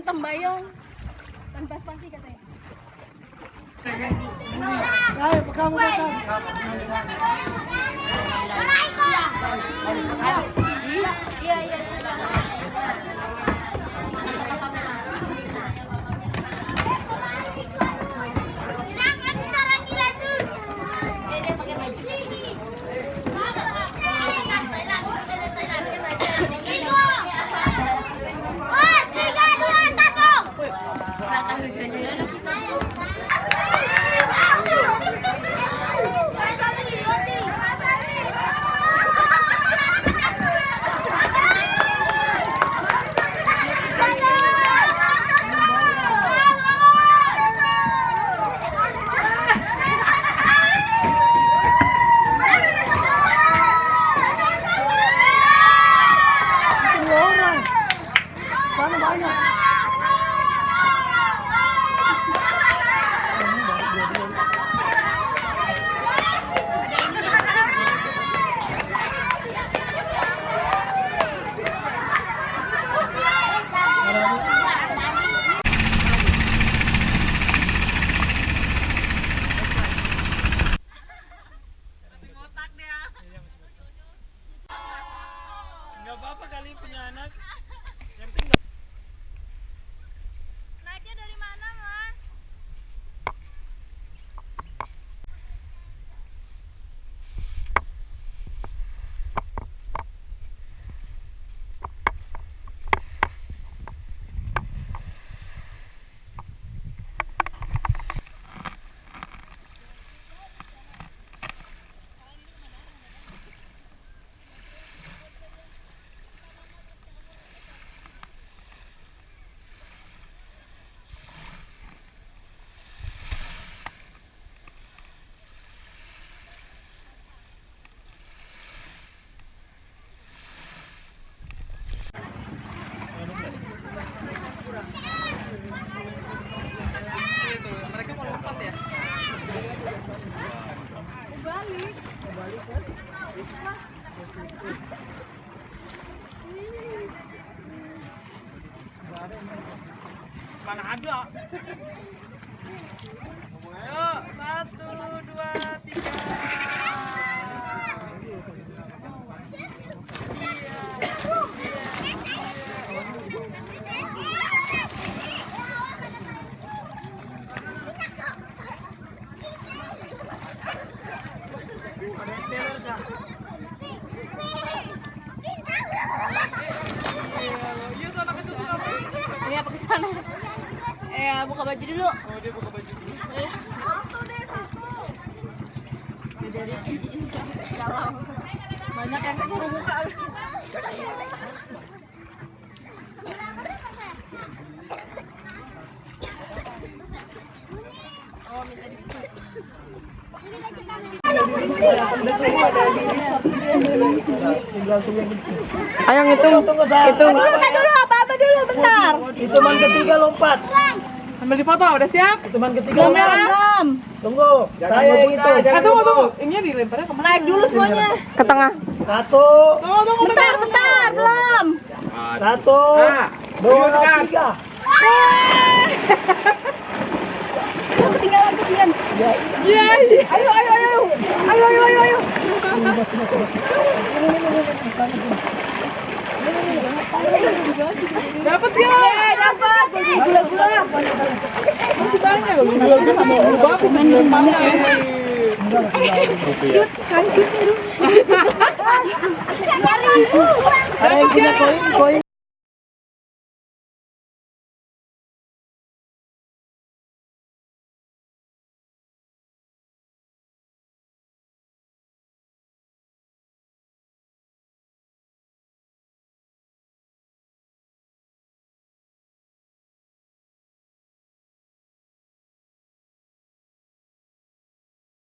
Tambayong tanpa spasi katanya. Ayo, kamu datang. Iya, iya. Nggak apa-apa kali punya anak. Yang penting Naiknya dari mana, Mas? Mereka mau lompat ya? Balik. Mana ada? Ayo, 1, 2, 3. ada steller kah? Iya tuh anak kecil tuh ngapain? Iya, pakai sana. Buka baju dulu. Oh dia buka baju dulu. Satu deh, satu. Dari kalau banyak yang suruh buka. Oh, minta dibuka. Ayo ngitung. Hitung. Bentar dulu, apa dulu, bentar. Hitungan ketiga lompat. Sambil difoto, udah siap? Hitungan ketiga Belum, lompat. belum. Tunggu. Saya yang hitung. Tunggu. Ininya dilemparnya kemana? Naik dulu semuanya. Ke tengah. 1, Tunggu. Bentar, belum. 1, 2, 3. Lu ketinggalan kesian. Iya. Ayo. Dapat ya? Dapat. Jadi gula-gula. Masih banyak loh. Gula-gula aku main depannya. Ada yang punya koin?